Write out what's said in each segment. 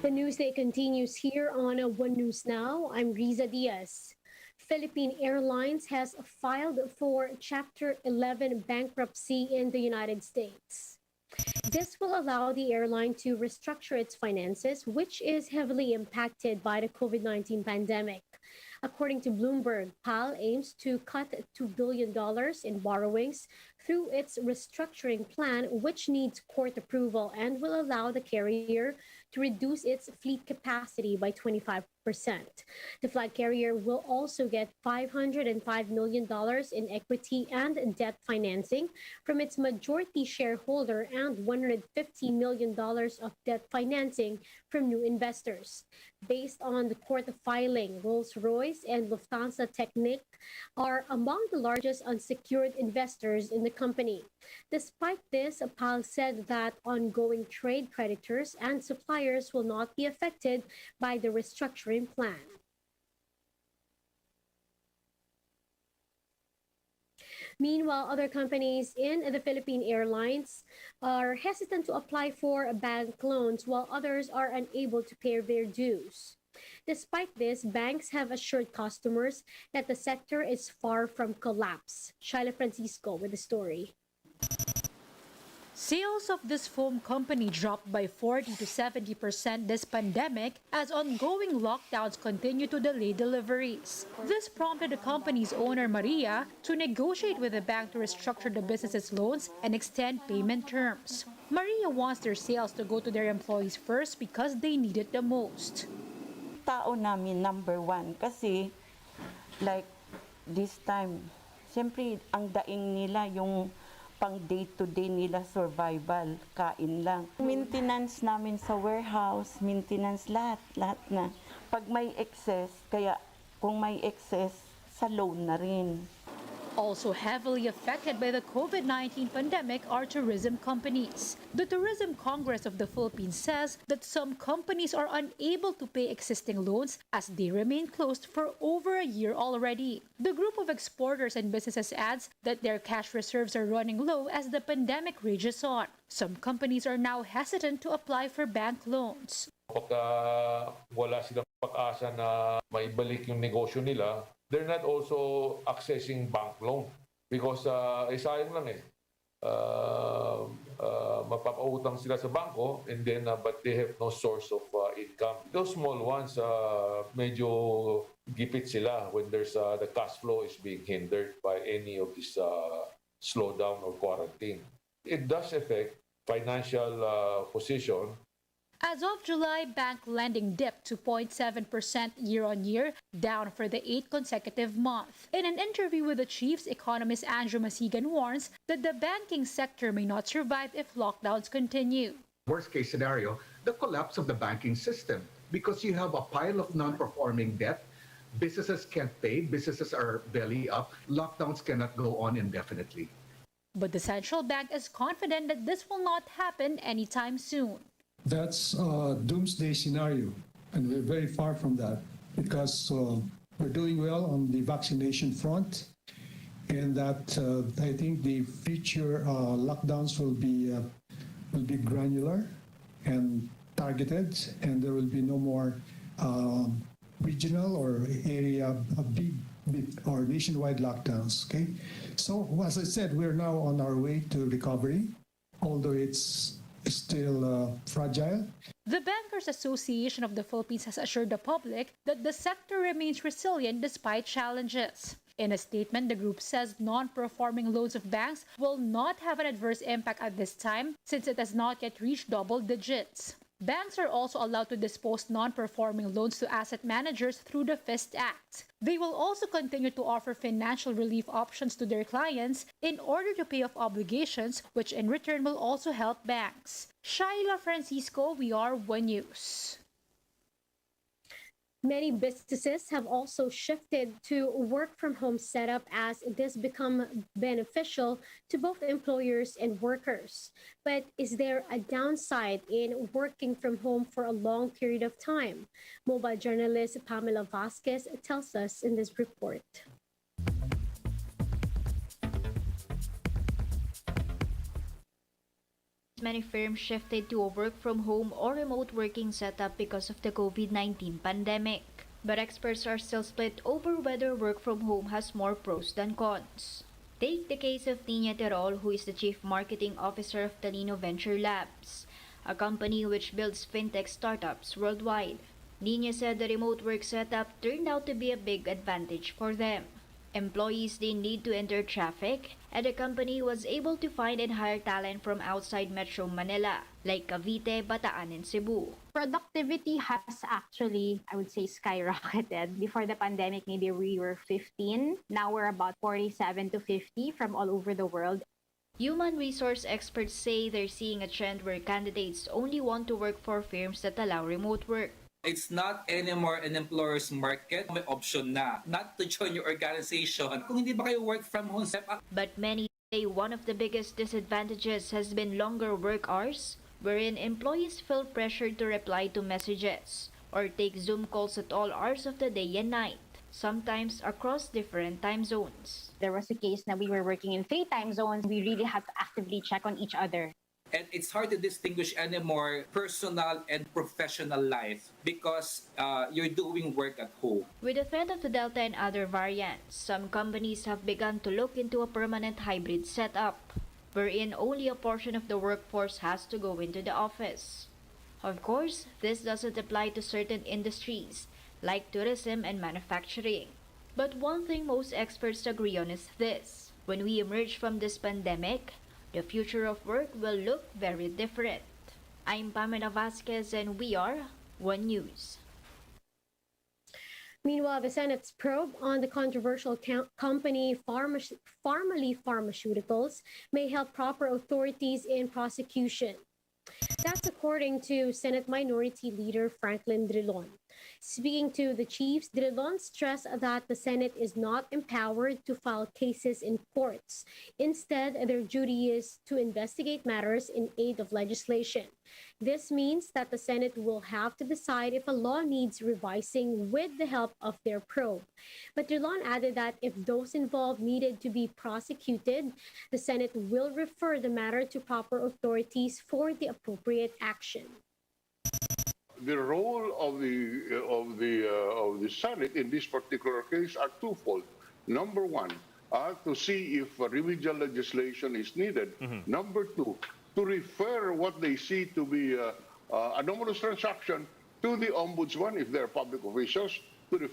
The Newsday continues here on One News Now. I'm Riza Diaz. Philippine Airlines has filed for Chapter 11 bankruptcy in the United States. This will allow the airline to restructure its finances, which is heavily impacted by the COVID-19 pandemic. According to Bloomberg, PAL aims to cut $2 billion in borrowings through its restructuring plan, which needs court approval and will allow the carrier to reduce its fleet capacity by 25%. The flag carrier will also get $505 million in equity and debt financing from its majority shareholder and $150 million of debt financing from new investors. Based on the court filing, Rolls-Royce and Lufthansa Technik are among the largest unsecured investors in the company. Despite this, PAL said that ongoing trade creditors and suppliers will not be affected by the restructuring plan. Meanwhile, other companies in the Philippine Airlines are hesitant to apply for bank loans, while others are unable to pay their dues. Despite this, banks have assured customers that the sector is far from collapse. Leylah Francisco with the story. Sales of this foam company dropped by 40 to 70% this pandemic as ongoing lockdowns continue to delay deliveries. This prompted the company's owner, Maria, to negotiate with the bank to restructure the business's loans and extend payment terms. Maria wants their sales to go to their employees first because they need it the most. Tao namin number one kasi like this time, siyempre ang daing nila yung pang day-to-day nila survival, kain lang. Maintenance namin sa warehouse, maintenance lahat na. Pag may excess, kaya kung may excess, sa loan na rin. Also heavily affected by the COVID-19 pandemic are tourism companies. The Tourism Congress of the Philippines says that some companies are unable to pay existing loans as they remain closed for over a year already. The group of exporters and businesses adds that their cash reserves are running low as the pandemic rages on. Some companies are now hesitant to apply for bank loans. Pagka wala silang pag-asa na maibalik yung negosyo nila, they're not also accessing bank loan because sayang lang mapapautang sila sa bangko and then but they have no source of income. Those small ones medyo gipit sila when there's the cash flow is being hindered by any of this slowdown or quarantine. It does affect financial position. As of July, bank lending dipped to 0.7% year-on-year, down for the 8th consecutive month. In an interview with the Chiefs, economist Andrew Masigan warns that the banking sector may not survive if lockdowns continue. Worst case scenario, the collapse of the banking system because you have a pile of non-performing debt. Businesses can't pay, businesses are belly up, lockdowns cannot go on indefinitely. But the central bank is confident that this will not happen anytime soon. That's a doomsday scenario, and we're very far from that because we're doing well on the vaccination front, and that I think the future lockdowns will be granular and targeted, and there will be no more regional or area big or nationwide lockdowns. Okay, so as I said, we're now on our way to recovery, although it's still fragile. The Bankers Association of the Philippines has assured the public that the sector remains resilient despite challenges. In a statement, the group says non-performing loans of banks will not have an adverse impact at this time since it has not yet reached double digits. Banks are also allowed to dispose non-performing loans to asset managers through the FIST Act. They will also continue to offer financial relief options to their clients in order to pay off obligations, which in return will also help banks. Leylah Francisco, we are One News. Many businesses have also shifted to work-from-home setup as this become beneficial to both employers and workers. But is there a downside in working from home for a long period of time? Mobile journalist Pamela Vasquez tells us in this report. Many firms shifted to a work-from-home or remote working setup because of the COVID-19 pandemic. But experts are still split over whether work from home has more pros than cons. Take the case of Nina Terol, who is the Chief Marketing Officer of Talino Venture Labs, a company which builds fintech startups worldwide. Nina said the remote work setup turned out to be a big advantage for them. Employees didn't need to enter traffic, and the company was able to find and hire talent from outside Metro Manila, like Cavite, Bataan, and Cebu. Productivity has actually, I would say, skyrocketed. Before the pandemic, maybe we were 15. Now we're about 47 to 50 from all over the world. Human resource experts say they're seeing a trend where candidates only want to work for firms that allow remote work. It's not anymore an employer's market. May option na not to join your organization. Kung hindi ba kayo work from home, step up. But many say one of the biggest disadvantages has been longer work hours, wherein employees feel pressured to reply to messages or take Zoom calls at all hours of the day and night, sometimes across different time zones. There was a case that we were working in 3 time zones. We really had to actively check on each other. And it's hard to distinguish anymore personal and professional life because you're doing work at home. With the threat of the Delta and other variants, some companies have begun to look into a permanent hybrid setup, wherein only a portion of the workforce has to go into the office. Of course, this doesn't apply to certain industries, like tourism and manufacturing. But one thing most experts agree on is this: when we emerge from this pandemic, the future of work will look very different. I'm Pamela Vasquez, and we are One News. Meanwhile, the Senate's probe on the controversial company Pharmaly Pharmaceuticals may help proper authorities in prosecution. That's according to Senate Minority Leader Franklin Drilon. Speaking to the chiefs, Drilon stressed that the Senate is not empowered to file cases in courts. Instead, their duty is to investigate matters in aid of legislation. This means that the Senate will have to decide if a law needs revising with the help of their probe. But Drilon added that if those involved needed to be prosecuted, the Senate will refer the matter to proper authorities for the appropriate action. The role of the Senate in this particular case are twofold. Number one, to see if remedial legislation is needed. Number two, to refer what they see to be anomalous transaction to the Ombudsman if they're public officials, to the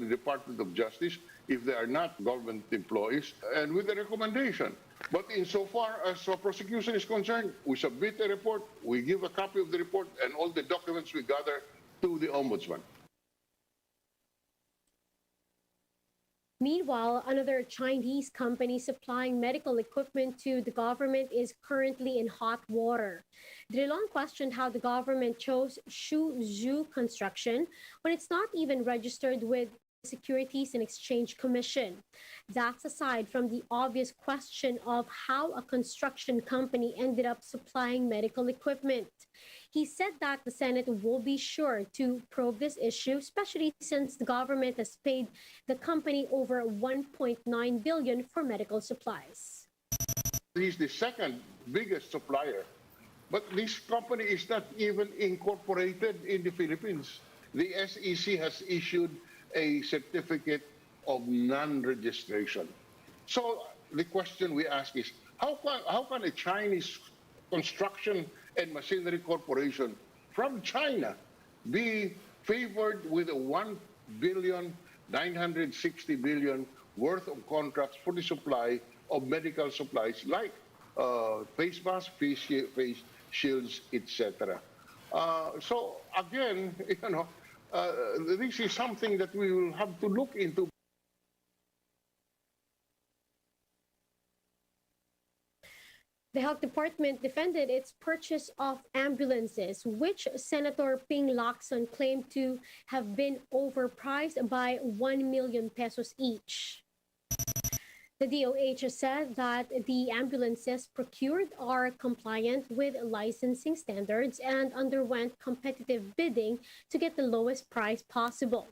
Department of Justice if they are not government employees, and with a recommendation. But insofar as prosecution is concerned, we submit a report, we give a copy of the report and all the documents we gather to the Ombudsman. Meanwhile, another Chinese company supplying medical equipment to the government is currently in hot water. Drilon questioned how the government chose Suzhou Construction when it's not even registered with the Securities and Exchange Commission. That's aside from the obvious question of how a construction company ended up supplying medical equipment. He said that the Senate will be sure to probe this issue, especially since the government has paid the company over $1.9 billion for medical supplies. He's the second biggest supplier, but this company is not even incorporated in the Philippines. The SEC has issued a certificate of non-registration. So the question we ask is, how can a Chinese construction and machinery corporation from China be favored with a $1.96 billion worth of contracts for the supply of medical supplies like face masks, face shields, etc. So again, this is something that we will have to look into. The Health Department defended its purchase of ambulances, which Senator Ping Lacson claimed to have been overpriced by 1 million pesos each. The DOH said that the ambulances procured are compliant with licensing standards and underwent competitive bidding to get the lowest price possible.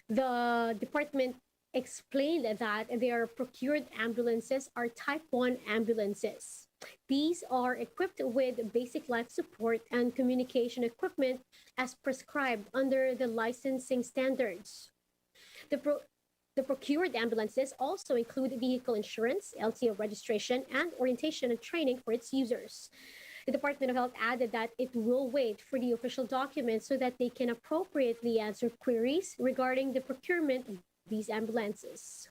The department explained that their procured ambulances are Type 1 ambulances. These are equipped with basic life support and communication equipment as prescribed under the licensing standards. The procured ambulances also include vehicle insurance, LTO registration, and orientation and training for its users. The Department of Health added that it will wait for the official documents so that they can appropriately answer queries regarding the procurement of these ambulances.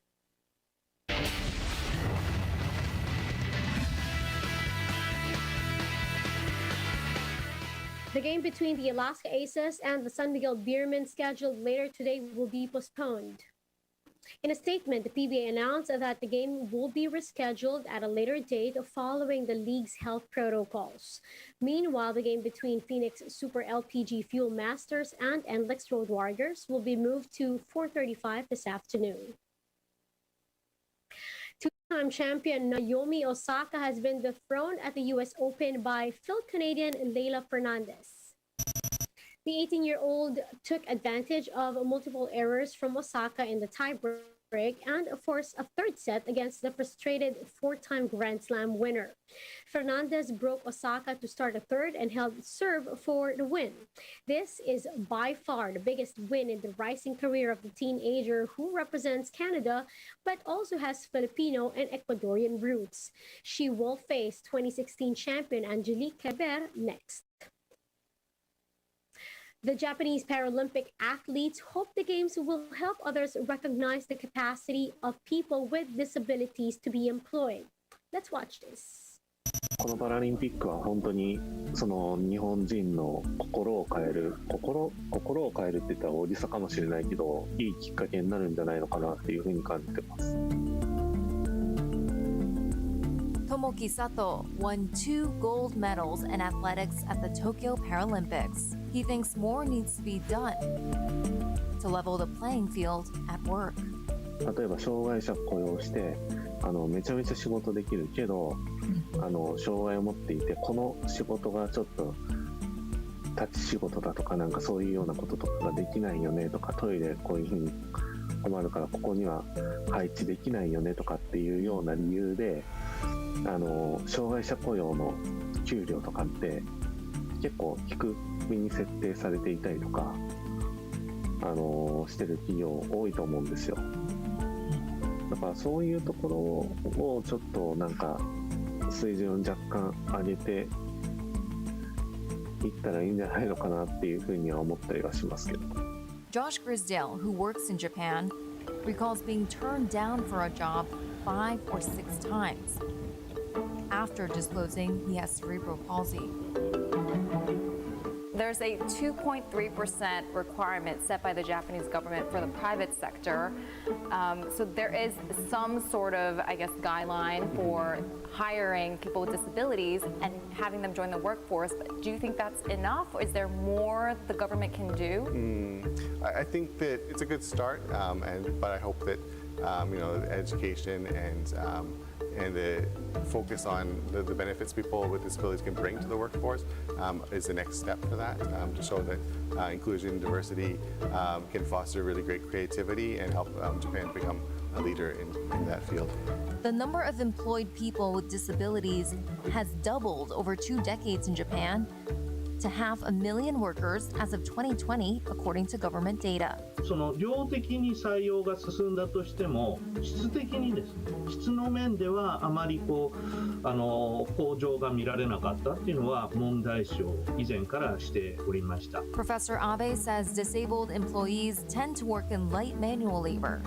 The game between the Alaska Aces and the San Miguel Beermen scheduled later today will be postponed. In a statement, the PBA announced that the game will be rescheduled at a later date following the league's health protocols. Meanwhile, the game between Phoenix Super LPG Fuel Masters and NLEX Road Warriors will be moved to 4:35 this afternoon. Two-time champion Naomi Osaka has been dethroned at the U.S. Open by Fil-Canadian Leylah Fernandez. The 18-year-old took advantage of multiple errors from Osaka in the tiebreak and forced a third set against the frustrated four-time Grand Slam winner. Fernandez broke Osaka to start a third and held serve for the win. This is by far the biggest win in the rising career of the teenager who represents Canada but also has Filipino and Ecuadorian roots. She will face 2016 champion Angelique Kerber next. The Japanese Paralympic athletes hope the Games will help others recognize the capacity of people with disabilities to be employed. Let's watch this. このパラリンピックは本当にその日本人の心を変えるって言ったら大げさかもしれないけど、いいきっかけになるんじゃないのかなっていうふうに感じてます。Tomoki Sato won 2 gold medals in athletics at the Tokyo Paralympics. He thinks more needs to be done to level the playing field at work. 例えば障害者雇用してめちゃめちゃ仕事できるけど障害を持っていてこの仕事がちょっと立ち仕事だとかなんかそういうようなこととかができないよねとかトイレこういうふうに困るからここには配置できないよねとかっていうような理由で障害者雇用の給料とかって結構低めに設定されていたりとかしてる企業多いと思うんですよ。だからそういうところをちょっとなんか水準を若干上げていったらいいんじゃないのかなっていうふうには思ったりはしますけど。Josh Grisdale, who works in Japan, recalls being turned down for a job 5 or 6 times after disclosing he has cerebral palsy. There's a 2.3% requirement set by the Japanese government for the private sector. So there is some sort of, I guess, guideline for hiring people with disabilities and having them join the workforce. But do you think that's enough? Or is there more the government can do? I think that it's a good start, but I hope that education and the focus on the benefits people with disabilities can bring to the workforce is the next step for that, to show that inclusion and diversity can foster really great creativity and help Japan become a leader in that field. The number of employed people with disabilities has doubled over 2 decades in Japan to 500,000 workers as of 2020, according to government data. その量的に採用が進んだとしても質的にですね質の面ではあまり向上が見られなかったっていうのは問題視を以前からしておりました。 Professor Abe says disabled employees tend to work in light manual labor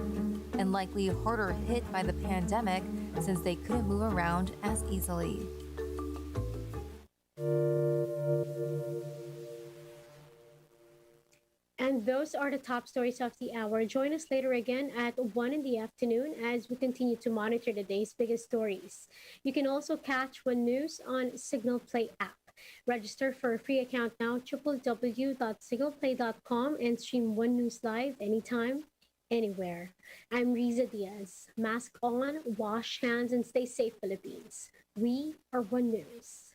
and likely harder hit by the pandemic since they couldn't move around as easily. And those are the top stories of the hour. Join us later again at 1 in the afternoon as we continue to monitor the day's biggest stories. You can also catch One News on Signal Play app. Register for a free account now, www.signalplay.com, and stream One News live anytime, anywhere. I'm Riza Diaz. Mask on, wash hands, and stay safe, Philippines. We are One News.